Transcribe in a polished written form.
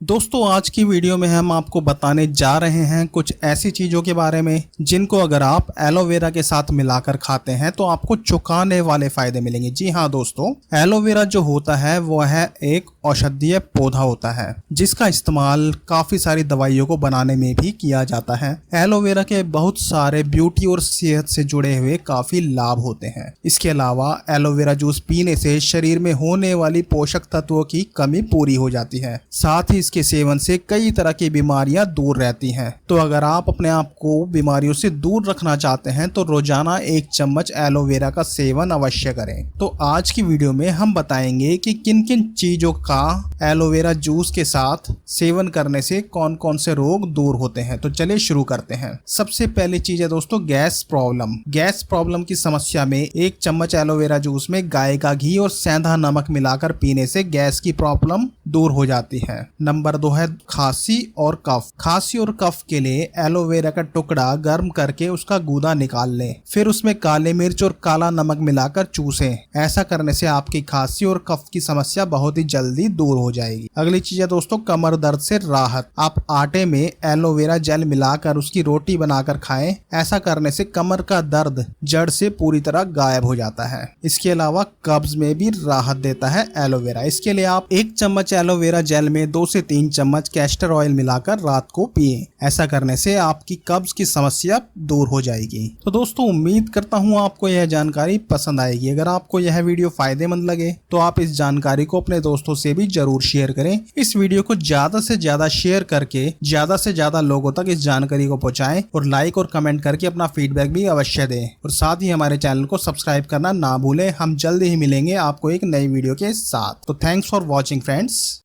दोस्तों आज की वीडियो में हम आपको बताने जा रहे हैं कुछ ऐसी चीज़ों के बारे में जिनको अगर आप एलोवेरा के साथ मिलाकर खाते हैं तो आपको चौंकाने वाले फायदे मिलेंगे। जी हाँ दोस्तों, एलोवेरा जो होता है वो है एक औषधीय पौधा होता है जिसका इस्तेमाल काफ़ी सारी दवाइयों को बनाने में भी किया जाता है। एलोवेरा के बहुत सारे ब्यूटी और सेहत से जुड़े हुए काफ़ी लाभ होते हैं। इसके अलावा एलोवेरा जूस पीने से शरीर में होने वाली पोषक तत्वों की कमी पूरी हो जाती है। साथ ही के सेवन से कई तरह की बीमारियां दूर रहती हैं। तो अगर आप अपने आप को बीमारियों से दूर रखना चाहते हैं तो रोजाना 1 चम्मच एलोवेरा का सेवन अवश्य करें। तो आज की वीडियो में हम बताएंगे कि किन किन चीजों का एलोवेरा जूस के साथ सेवन करने से कौन कौन से रोग दूर होते हैं। तो चलिए शुरू करते हैं। सबसे पहली चीज है दोस्तों गैस प्रॉब्लम। गैस प्रॉब्लम की समस्या में 1 चम्मच एलोवेरा जूस में गाय का घी और सेंधा नमक मिलाकर पीने से गैस की प्रॉब्लम दूर हो जाती है। नंबर 2 है खांसी और कफ। खांसी और कफ के लिए एलोवेरा का टुकड़ा गर्म करके उसका गूदा निकाल लें, फिर उसमें काले मिर्च और काला नमक मिलाकर चूसें। ऐसा करने से आपकी खांसी और कफ की समस्या बहुत ही जल्दी दूर हो जाएगी। अगली चीज है दोस्तों कमर दर्द से राहत। आप आटे में एलोवेरा जेल मिलाकर उसकी रोटी बनाकर खाएं। ऐसा करने से कमर का दर्द जड़ से पूरी तरह गायब हो जाता है। इसके अलावा कब्ज में भी राहत देता है एलोवेरा। इसके लिए आप 1 चम्मच एलोवेरा जेल में 2 से 3 चम्मच कैस्टर ऑयल मिलाकर रात को पिएं। ऐसा करने से आपकी कब्ज की समस्या दूर हो जाएगी। तो दोस्तों उम्मीद करता हूँ आपको यह जानकारी पसंद आएगी। अगर आपको यह वीडियो फायदेमंद लगे तो आप इस जानकारी को अपने दोस्तों से भी जरूर शेयर करें। इस वीडियो को ज्यादा से ज्यादा शेयर करके ज्यादा से ज्यादा लोगों तक इस जानकारी को पहुंचाएं और लाइक और कमेंट करके अपना फीडबैक भी अवश्य दें और साथ ही हमारे चैनल को सब्सक्राइब करना ना भूलें। हम जल्दी ही मिलेंगे आपको एक नई वीडियो के साथ। तो थैंक्स फॉर वॉचिंग फ्रेंड्स।